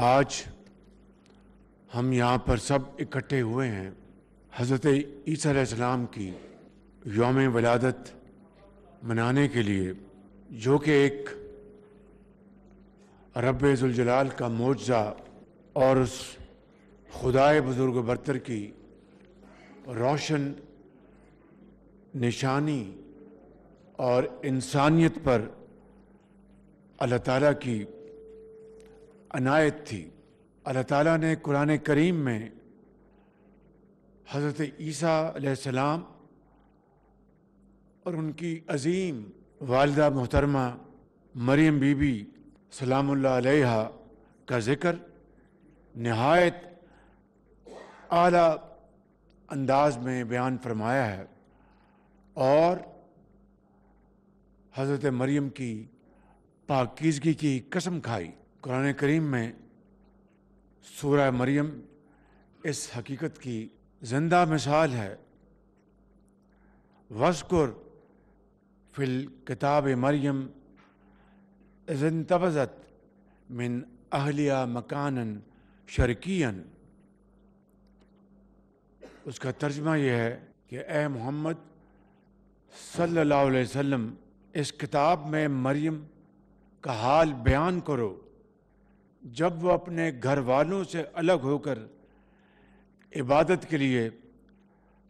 آج ہم یہاں پر سب اکٹھے ہوئے ہیں حضرت عیسیٰ علیہ السلام کی یوم ولادت منانے کے لیے، جو کہ ایک رب ذوالجلال کا معجزہ اور اس خدائے بزرگ و برتر کی روشن نشانی اور انسانیت پر اللہ تعالیٰ کی عنایت تھی۔ اللہ تعالیٰ نے قرآن کریم میں حضرت عیسیٰ علیہ السلام اور ان کی عظیم والدہ محترمہ مریم بی بی سلام اللہ علیہا کا ذکر نہایت اعلیٰ انداز میں بیان فرمایا ہے، اور حضرت مریم کی پاکیزگی کی قسم کھائی۔ قرآن کریم میں سورہ مریم اس حقیقت کی زندہ مثال ہے۔ وَاذْكُرْ فِي الْكِتَابِ مریم اذ انتبذت من اہلیہا مکانا شرقیا۔ اس کا ترجمہ یہ ہے کہ اے محمد صلی اللہ علیہ وسلم، اس کتاب میں مریم کا حال بیان کرو جب وہ اپنے گھر والوں سے الگ ہو کر عبادت کے لیے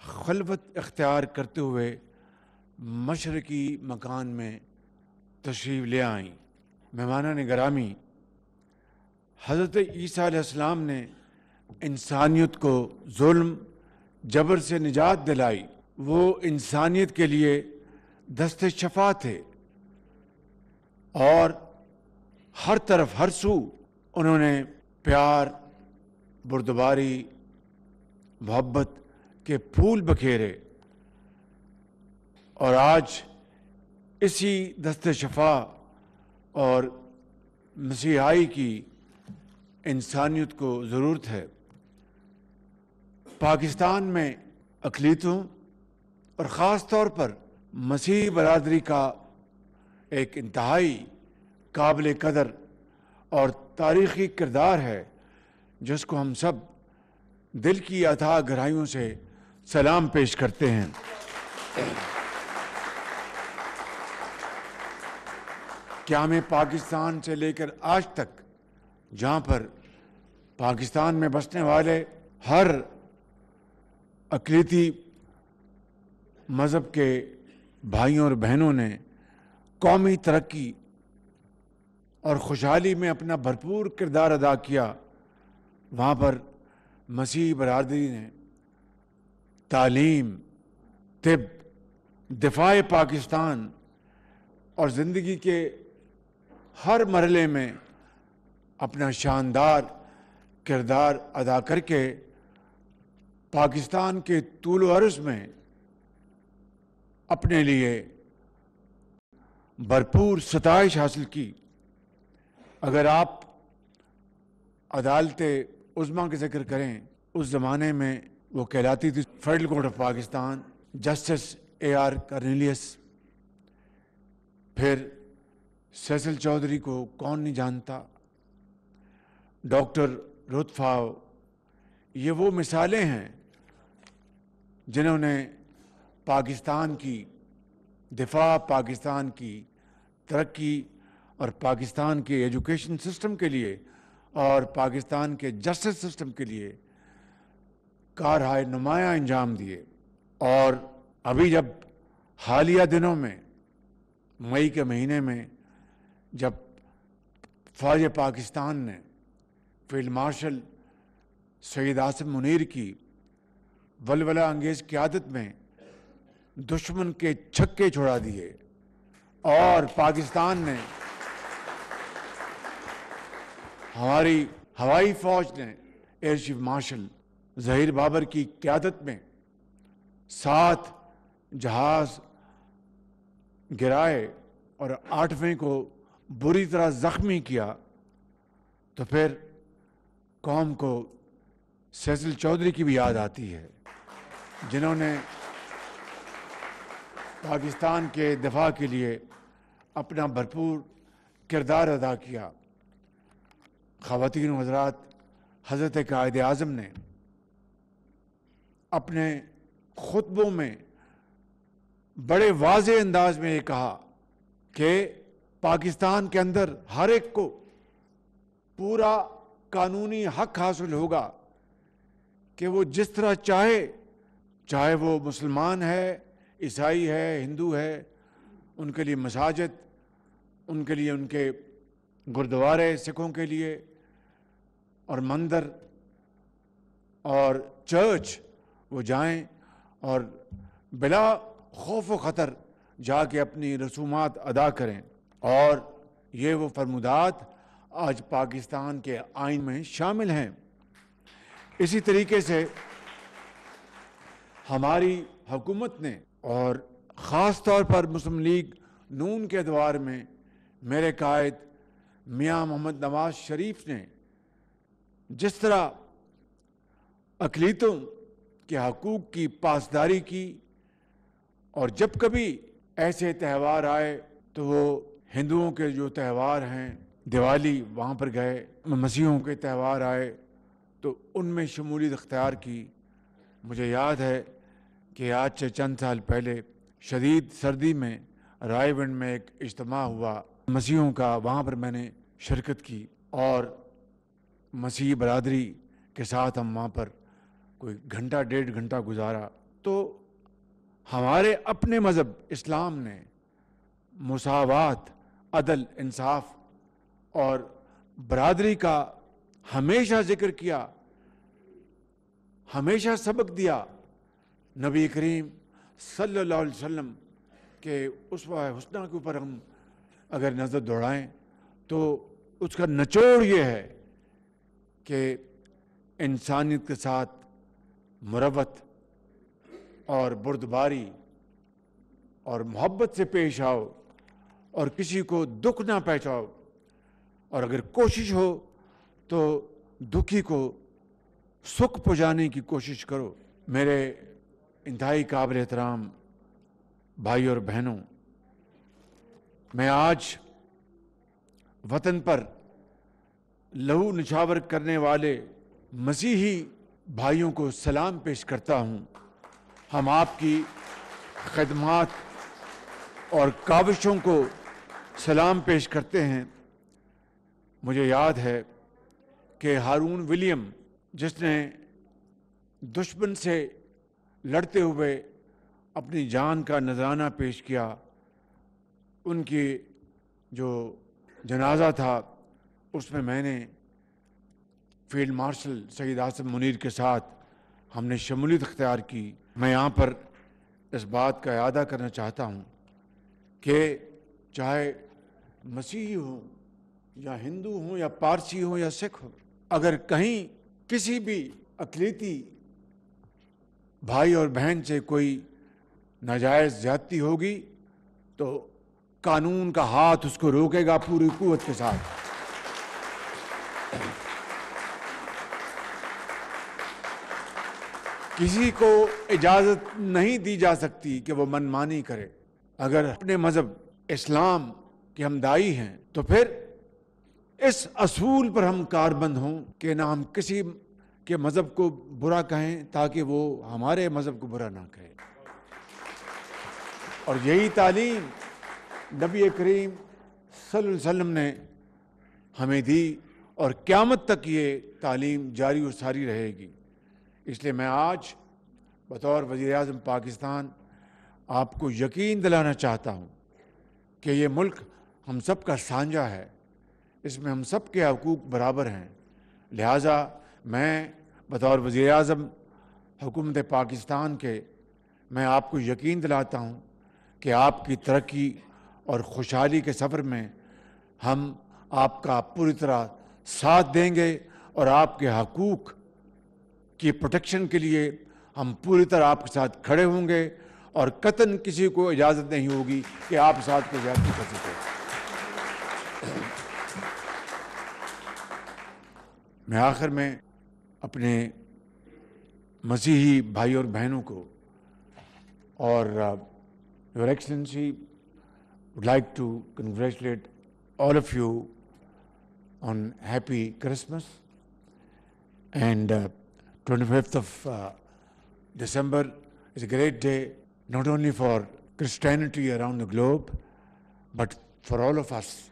خلوت اختیار کرتے ہوئے مشرقی مکان میں تشریف لے آئیں۔ مہمانان گرامی، حضرت عیسیٰ علیہ السلام نے انسانیت کو ظلم جبر سے نجات دلائی۔ وہ انسانیت کے لیے دست شفا تھے، اور ہر طرف ہر سو انہوں نے پیار، بردباری، محبت کے پھول بکھیرے، اور آج اسی دست شفا اور مسیحائی کی انسانیت کو ضرورت ہے۔ پاکستان میں اقلیتوں اور خاص طور پر مسیحی برادری کا ایک انتہائی قابل قدر اور تاریخی کردار ہے، جس کو ہم سب دل کی اتھاہ گہرائیوں سے سلام پیش کرتے ہیں۔ قیام پاکستان سے لے کر آج تک، جہاں پر پاکستان میں بسنے والے ہر اقلیتی مذہب کے بھائیوں اور بہنوں نے قومی ترقی اور خوشحالی میں اپنا بھرپور کردار ادا کیا، وہاں پر مسیحی برادری نے تعلیم، طب، دفاع پاکستان اور زندگی کے ہر مرحلے میں اپنا شاندار کردار ادا کر کے پاکستان کے طول و عرض میں اپنے لیے بھرپور ستائش حاصل کی۔ اگر آپ عدالت عظمیٰ کا ذکر کریں، اس زمانے میں وہ کہلاتی تھی federal court of Pakistan, justice AR Cornelius. پھر سیسل چودھری کو کون نہیں جانتا، ڈاکٹر رتفاؤ۔ یہ وہ مثالیں ہیں جنہوں نے پاکستان کی دفاع، پاکستان کی ترقی اور پاکستان کے ایجوکیشن سسٹم کے لیے اور پاکستان کے جسٹس سسٹم کے لیے کارہائے نمایاں انجام دیے۔ اور ابھی جب حالیہ دنوں میں مئی کے مہینے میں جب فوج پاکستان نے فیلڈ مارشل سید عاصم منیر کی ولولہ انگیز قیادت میں دشمن کے چھکے چھڑا دیے، اور پاکستان نے، ہماری ہوائی فوج نے air chief marshal Zaheer Babar کی قیادت میں 7 جہاز گرائے اور 8ویں کو بری طرح زخمی کیا، تو پھر قوم کو سیسل چودھری کی بھی یاد آتی ہے، جنہوں نے پاکستان کے دفاع کے لیے اپنا بھرپور کردار ادا کیا۔ خواتین و حضرات، حضرت قائد اعظم نے اپنے خطبوں میں بڑے واضح انداز میں یہ کہا کہ پاکستان کے اندر ہر ایک کو پورا قانونی حق حاصل ہوگا کہ وہ جس طرح چاہے وہ مسلمان ہے، عیسائی ہے، ہندو ہے، ان کے لیے مساجد، ان کے لیے ان کے گردوارے، سکھوں کے لیے اور مندر اور چرچ وہ جائیں اور بلا خوف و خطر جا کے اپنی رسومات ادا کریں، اور یہ وہ فرمودات آج پاکستان کے آئین میں شامل ہیں۔ اسی طریقے سے ہماری حکومت نے اور خاص طور پر مسلم لیگ نون کے ادوار میں میرے قائد میاں محمد نواز شریف نے جس طرح اقلیتوں کے حقوق کی پاسداری کی، اور جب کبھی ایسے تہوار آئے تو وہ ہندوؤں کے جو تہوار ہیں، دیوالی، وہاں پر گئے، مسیحیوں کے تہوار آئے تو ان میں شمولیت اختیار کی۔ مجھے یاد ہے کہ آج سے چند سال پہلے شدید سردی میں رائے ونڈ میں ایک اجتماع ہوا مسیحیوں کا، وہاں پر میں نے شرکت کی اور مسیحی برادری کے ساتھ ہم وہاں پر کوئی گھنٹہ ڈیڑھ گھنٹہ گزارا۔ تو ہمارے اپنے مذہب اسلام نے مساوات، عدل، انصاف اور برادری کا ہمیشہ ذکر کیا، ہمیشہ سبق دیا۔ نبی کریم صلی اللہ علیہ وسلم کے اسوہ حسنہ کے اوپر ہم اگر نظر دوڑائیں تو اس کا نچوڑ یہ ہے کہ انسانیت کے ساتھ مروت اور بردباری اور محبت سے پیش آؤ اور کسی کو دکھ نہ پہنچاؤ، اور اگر کوشش ہو تو دکھی کو سکھ پہنچانے کی کوشش کرو۔ میرے انتہائی قابل احترام بھائی اور بہنوں، میں آج وطن پر لہو نچھاور کرنے والے مسیحی بھائیوں کو سلام پیش کرتا ہوں۔ ہم آپ کی خدمات اور کاوشوں کو سلام پیش کرتے ہیں۔ مجھے یاد ہے کہ ہارون ولیم، جس نے دشمن سے لڑتے ہوئے اپنی جان کا نذرانہ پیش کیا، ان کی جو جنازہ تھا اس میں نے فیلڈ مارشل سید عاصم منیر کے ساتھ ہم نے شمولیت اختیار کی۔ میں یہاں پر اس بات کا اعادہ کرنا چاہتا ہوں کہ چاہے مسیحی ہوں یا ہندو ہوں یا پارسی ہوں یا سکھ ہوں، اگر کہیں کسی بھی اقلیتی بھائی اور بہن سے کوئی ناجائز زیادتی ہوگی تو قانون کا ہاتھ اس کو روکے گا پوری قوت کے ساتھ۔ کسی کو اجازت نہیں دی جا سکتی کہ وہ من مانی کرے۔ اگر اپنے مذہب اسلام کے ہم دائی ہیں تو پھر اس اصول پر ہم کاربند ہوں کہ نہ ہم کسی کے مذہب کو برا کہیں تاکہ وہ ہمارے مذہب کو برا نہ کہے۔ اور یہی تعلیم نبی کریم صلی اللہ علیہ وسلم نے ہمیں دی اور قیامت تک یہ تعلیم جاری و ساری رہے گی۔ اس لیے میں آج بطور وزیر اعظم پاکستان آپ کو یقین دلانا چاہتا ہوں کہ یہ ملک ہم سب کا سانجہ ہے، اس میں ہم سب کے حقوق برابر ہیں۔ لہٰذا میں بطور وزیر اعظم حکومت پاکستان کے میں آپ کو یقین دلاتا ہوں کہ آپ کی ترقی اور خوشحالی کے سفر میں ہم آپ کا پوری طرح ساتھ دیں گے، اور آپ کے حقوق کی پروٹیکشن کے لیے ہم پوری طرح آپ کے ساتھ کھڑے ہوں گے، اور قطعاً کسی کو اجازت نہیں ہوگی کہ آپ ساتھ کوئی زیادتی کر سکے۔ میں آخر میں اپنے مسیحی بھائی اور بہنوں کو اور Your Excellency would like to congratulate all of you on Happy Christmas. And 25th of December is a great day, not only for Christianity around the globe, but for all of us,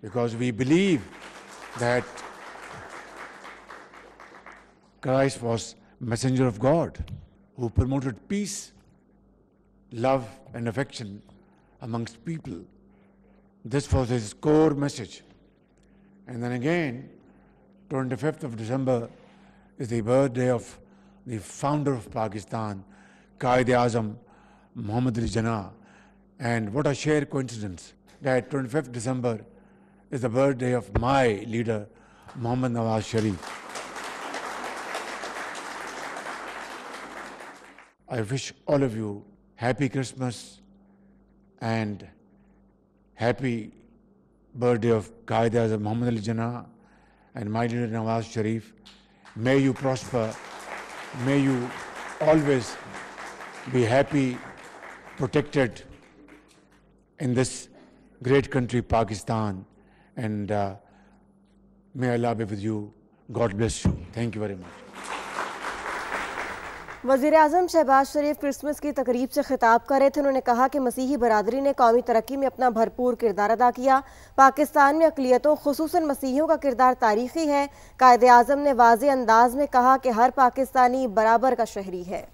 because we believe that Christ was messenger of God who promoted peace, love and affection amongst people. This was his core message. And then again, 25th of December is the birthday of the founder of Pakistan, Quaid-e-Azam Muhammad Ali Jinnah. And what a sheer coincidence that 25th December is the birthday of my leader, Mohammad Nawaz Sharif. I wish all of you happy Christmas and happy birthday of Quaid-e-Azam Muhammad Ali Jinnah and my leader Nawaz Sharif. May you prosper, may you always be happy, protected in this great country Pakistan, and may Allah be with you. God bless you. Thank you very much. وزیر اعظم شہباز شریف Christmas کی تقریب سے خطاب کر رہے تھے. انہوں نے کہا کہ مسیحی برادری نے قومی ترقی میں اپنا بھرپور کردار ادا کیا. پاکستان میں اقلیتوں خصوصاً مسیحیوں کا کردار تاریخی ہے. قائد اعظم نے واضح انداز میں کہا کہ ہر پاکستانی برابر کا شہری ہے.